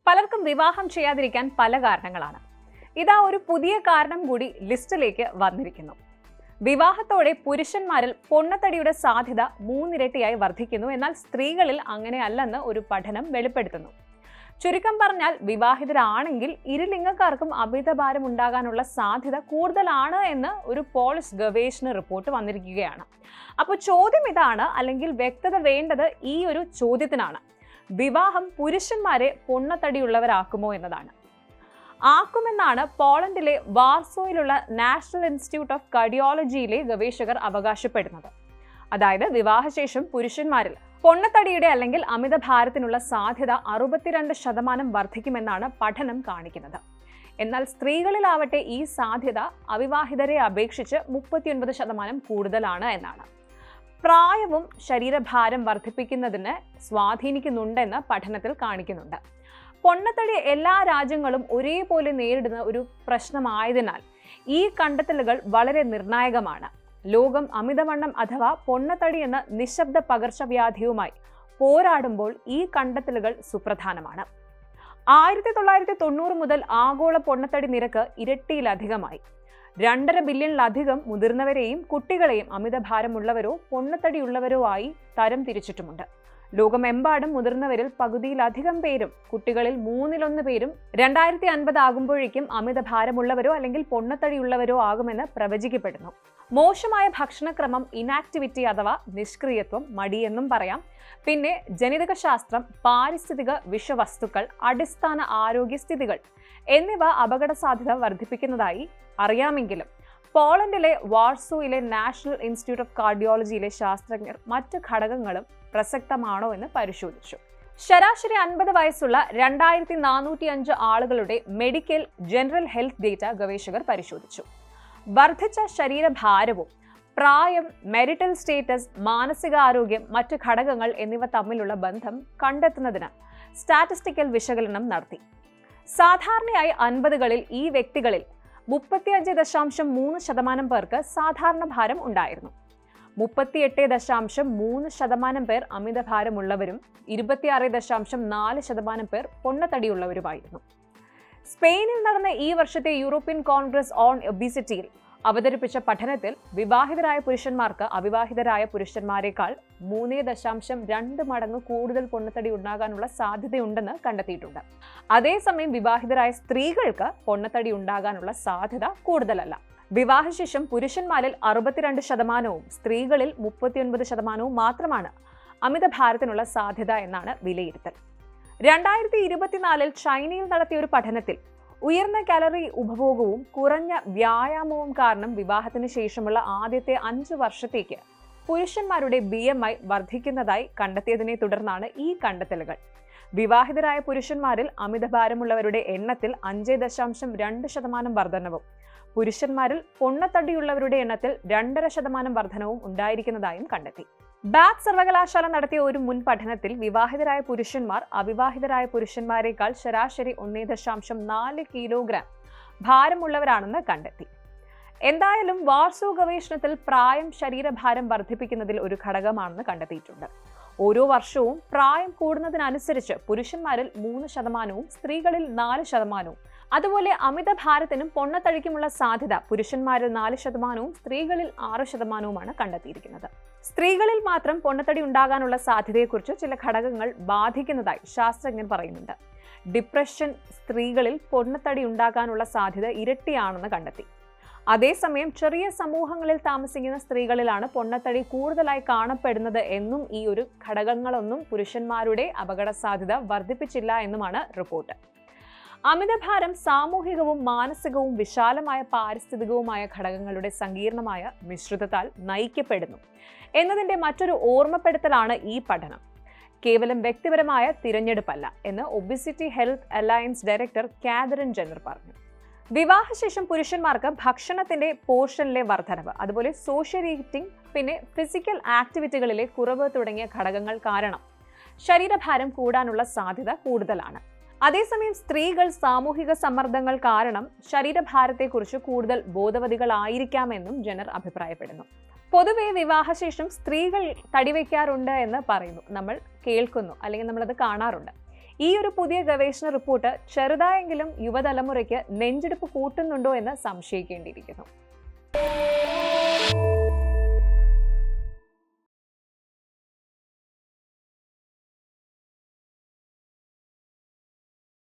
പലർക്കും വിവാഹം ചെയ്യാതിരിക്കാൻ പല കാരണങ്ങളാണ്. ഇതാ ഒരു പുതിയ കാരണം കൂടി ലിസ്റ്റിലേക്ക് വന്നിരിക്കുന്നു. വിവാഹത്തോടെ പുരുഷന്മാരിൽ പൊണ്ണത്തടിയുടെ സാധ്യത 3 ഇരട്ടിയായി വർദ്ധിക്കുന്നു. എന്നാൽ സ്ത്രീകളിൽ അങ്ങനെയല്ലെന്ന് ഒരു പഠനം വെളിപ്പെടുത്തുന്നു. ചുരുക്കം പറഞ്ഞാൽ, വിവാഹിതരാണെങ്കിൽ ഇരുലിംഗക്കാർക്കും അമിതഭാരം ഉണ്ടാകാനുള്ള സാധ്യത കൂടുതലാണ് എന്ന് ഒരു പോളിഷ് ഗവേഷണ റിപ്പോർട്ട് വന്നിരിക്കുകയാണ്. അപ്പോൾ ചോദ്യം ഇതാണ്, അല്ലെങ്കിൽ വ്യക്തത വേണ്ടത് ഈ ഒരു ചോദ്യത്തിനാണ്: വിവാഹം പുരുഷന്മാരെ പൊണ്ണത്തടിയുള്ളവരാക്കുമോ എന്നതാണ്. ആക്കുമെന്നാണ് പോളണ്ടിലെ വാർസോയിലുള്ള നാഷണൽ ഇൻസ്റ്റിറ്റ്യൂട്ട് ഓഫ് കാർഡിയോളജിയിലെ ഗവേഷകർ അവകാശപ്പെടുന്നത്. അതായത്, വിവാഹശേഷം പുരുഷന്മാരിൽ പൊണ്ണത്തടിയുടെ അല്ലെങ്കിൽ അമിതഭാരത്തിനുള്ള സാധ്യത 62% വർദ്ധിക്കുമെന്നാണ് പഠനം കാണിക്കുന്നത്. എന്നാൽ സ്ത്രീകളിലാവട്ടെ ഈ സാധ്യത അവിവാഹിതരെ അപേക്ഷിച്ച് 39% കൂടുതലാണ് എന്നാണ്. പ്രായവും ശരീരഭാരം വർദ്ധിപ്പിക്കുന്നതിന് സ്വാധീനിക്കുന്നുണ്ടെന്ന് പഠനത്തിൽ കാണിക്കുന്നുണ്ട്. പൊണ്ണത്തടി എല്ലാ രാജ്യങ്ങളും ഒരേപോലെ നേരിടുന്ന ഒരു പ്രശ്നമായതിനാൽ ഈ കണ്ടെത്തലുകൾ വളരെ നിർണായകമാണ്. ലോകം അമിതവണ്ണം അഥവാ പൊണ്ണത്തടി എന്ന നിശബ്ദ പകർച്ചവ്യാധിയുമായി പോരാടുമ്പോൾ ഈ കണ്ടെത്തലുകൾ സുപ്രധാനമാണ്. 1990 മുതൽ ആഗോള പൊണ്ണത്തടി നിരക്ക് ഇരട്ടിയിലധികമായി. 2.5 ബില്യണിലധികം മുതിർന്നവരെയും കുട്ടികളെയും അമിതഭാരമുള്ളവരോ പൊണ്ണത്തടിയുള്ളവരോ ആയി തരം തിരിച്ചിട്ടുമുണ്ട്. ലോകമെമ്പാടും മുതിർന്നവരിൽ പകുതിയിലധികം പേരും കുട്ടികളിൽ 1/3 പേരും 2050 ആകുമ്പോഴേക്കും അമിതഭാരമുള്ളവരോ അല്ലെങ്കിൽ പൊണ്ണത്തടിയുള്ളവരോ ആകുമെന്ന് പ്രവചിക്കപ്പെടുന്നു. മോശമായ ഭക്ഷണക്രമം, ഇനാക്ടിവിറ്റി അഥവാ നിഷ്ക്രിയത്വം, മടിയെന്നും പറയാം, പിന്നെ ജനിതകശാസ്ത്രം, പാരിസ്ഥിതിക വിഷവസ്തുക്കൾ, അടിസ്ഥാന ആരോഗ്യസ്ഥിതികൾ എന്നിവ അപകട സാധ്യത വർദ്ധിപ്പിക്കുന്നതായി അറിയാമെങ്കിലും പോളണ്ടിലെ വാർസോയിലെ നാഷണൽ ഇൻസ്റ്റിറ്റ്യൂട്ട് ഓഫ് കാർഡിയോളജിയിലെ ശാസ്ത്രജ്ഞർ മറ്റ് ഘടകങ്ങളും പ്രസക്തമാണോ എന്ന് പരിശോധിച്ചു. ശരാശരി 50 വയസ്സുള്ള 2405 ആളുകളുടെ മെഡിക്കൽ ജനറൽ ഹെൽത്ത് ഡേറ്റ ഗവേഷകർ പരിശോധിച്ചു. വർദ്ധിച്ച ശരീരഭാരവും പ്രായം, മെരിറ്റൽ സ്റ്റേറ്റസ്, മാനസികാരോഗ്യം, മറ്റ് ഘടകങ്ങൾ എന്നിവ തമ്മിലുള്ള ബന്ധം കണ്ടെത്തുന്നതിന് സ്റ്റാറ്റിസ്റ്റിക്കൽ വിശകലനം നടത്തി. സാധാരണയായി 50കളിൽ ഈ വ്യക്തികളിൽ 35.3% പേർക്ക് സാധാരണ ഭാരം ഉണ്ടായിരുന്നു. 38.3% പേർ അമിതഭാരമുള്ളവരും 26.4% പേർ പൊണ്ണത്തടിയുള്ളവരുമായിരുന്നു. സ്പെയിനിൽ നടന്ന ഈ വർഷത്തെ യൂറോപ്യൻ കോൺഗ്രസ് ഓൺ ഒബിസിറ്റിയിൽ അവതരിപ്പിച്ച പഠനത്തിൽ വിവാഹിതരായ പുരുഷന്മാർക്ക് അവിവാഹിതരായ പുരുഷന്മാരെക്കാൾ 3.2 മടങ്ങ് കൂടുതൽ പൊണ്ണത്തടി ഉണ്ടാകാനുള്ള സാധ്യതയുണ്ടെന്ന് കണ്ടെത്തിയിട്ടുണ്ട്. അതേസമയം വിവാഹിതരായ സ്ത്രീകൾക്ക് പൊണ്ണത്തടി ഉണ്ടാകാനുള്ള സാധ്യത കൂടുതലല്ല. വിവാഹശേഷം പുരുഷന്മാരിൽ 62%വും സ്ത്രീകളിൽ 39%വും മാത്രമാണ് അമിതഭാരത്തിനുള്ള സാധ്യത എന്നാണ് വിലയിരുത്തൽ. 2024 ചൈനയിൽ നടത്തിയ ഒരു പഠനത്തിൽ ഉയർന്ന കാലറി ഉപഭോഗവും കുറഞ്ഞ വ്യായാമവും കാരണം വിവാഹത്തിന് ശേഷമുള്ള ആദ്യത്തെ 5 വർഷത്തേക്ക് പുരുഷന്മാരുടെ BMI വർദ്ധിക്കുന്നതായി കണ്ടെത്തിയതിനെ തുടർന്നാണ് ഈ കണ്ടെത്തലുകൾ. വിവാഹിതരായ പുരുഷന്മാരിൽ അമിതഭാരമുള്ളവരുടെ എണ്ണത്തിൽ 5.2% വർധനവും പുരുഷന്മാരിൽ പൊണ്ണത്തടിയുള്ളവരുടെ എണ്ണത്തിൽ 2.5% വർധനവും ഉണ്ടായിരിക്കുന്നതായും കണ്ടെത്തി. ബാത്ത് സർവകലാശാല നടത്തിയ ഒരു മുൻ പഠനത്തിൽ വിവാഹിതരായ പുരുഷന്മാർ അവിവാഹിതരായ പുരുഷന്മാരെക്കാൾ ശരാശരി 1.4 കിലോഗ്രാം ഭാരമുള്ളവരാണെന്ന് കണ്ടെത്തി. എന്തായാലും വാർസോ ഗവേഷണത്തിൽ പ്രായം ശരീരഭാരം വർദ്ധിപ്പിക്കുന്നതിൽ ഒരു ഘടകമാണെന്ന് കണ്ടെത്തിയിട്ടുണ്ട്. ഓരോ വർഷവും പ്രായം കൂടുന്നതിനനുസരിച്ച് പുരുഷന്മാരിൽ 3%വും സ്ത്രീകളിൽ 4%വും, അതുപോലെ അമിതഭാരത്തിനും പൊണ്ണത്തടിക്കുമുള്ള സാധ്യത പുരുഷന്മാരിൽ 4%വും സ്ത്രീകളിൽ 6%വുമാണ് കണ്ടെത്തിയിരിക്കുന്നത്. സ്ത്രീകളിൽ മാത്രം പൊണ്ണത്തടി ഉണ്ടാകാനുള്ള സാധ്യതയെക്കുറിച്ച് ചില ഘടകങ്ങൾ ബാധിക്കുന്നതായി ശാസ്ത്രജ്ഞർ പറയുന്നുണ്ട്. ഡിപ്രഷൻ സ്ത്രീകളിൽ പൊണ്ണത്തടി ഉണ്ടാകാനുള്ള സാധ്യത ഇരട്ടിയാണെന്ന് കണ്ടെത്തി. അതേസമയം ചെറിയ സമൂഹങ്ങളിൽ താമസിക്കുന്ന സ്ത്രീകളിലാണ് പൊണ്ണത്തടി കൂടുതലായി കാണപ്പെടുന്നത് എന്നും ഈ ഒരു ഘടകങ്ങളൊന്നും പുരുഷന്മാരുടെ അപകട സാധ്യത വർദ്ധിപ്പിച്ചില്ല എന്നുമാണ് റിപ്പോർട്ട്. അമിതഭാരം സാമൂഹികവും മാനസികവും വിശാലമായ പാരിസ്ഥിതികവുമായ ഘടകങ്ങളുടെ സങ്കീർണമായ മിശ്രിതത്താൽ നയിക്കപ്പെടുന്നു എന്നതിന്റെ മറ്റൊരു ഓർമ്മപ്പെടുത്തലാണ് ഈ പഠനം. കേവലം വ്യക്തിപരമായ തിരഞ്ഞെടുപ്പല്ല എന്ന് obesity health alliance director Catherine Jenner പറഞ്ഞു. വിവാഹശേഷം പുരുഷന്മാർക്ക് ഭക്ഷണത്തിന്റെ പോർഷനിലെ വർധനവ്, അതുപോലെ സോഷ്യൽ ഈറ്റിംഗ്, പിന്നെ ഫിസിക്കൽ ആക്ടിവിറ്റികളിലെ കുറവ് തുടങ്ങിയ ഘടകങ്ങൾ കാരണം ശരീരഭാരം കൂടാനുള്ള സാധ്യത കൂടുതലാണ്. അതേസമയം സ്ത്രീകൾ സാമൂഹിക സമ്മർദ്ദങ്ങൾ കാരണം ശരീരഭാരത്തെക്കുറിച്ച് കൂടുതൽ ബോധവതികളായിരിക്കാമെന്നും ജെന്നർ അഭിപ്രായപ്പെടുന്നു. പൊതുവെ വിവാഹശേഷം സ്ത്രീകൾ തടിവെക്കാറുണ്ട് എന്ന് പറയുന്നു, നമ്മൾ കേൾക്കുന്നു, അല്ലെങ്കിൽ നമ്മളത് കാണാറുണ്ട്. ഈ ഒരു പുതിയ ഗവേഷണ റിപ്പോർട്ട് ചെറുതായെങ്കിലും യുവതലമുറയ്ക്ക് നെഞ്ചെടുപ്പ് കൂട്ടുന്നുണ്ടോ എന്ന് സംശയിക്കേണ്ടിയിരിക്കുന്നു.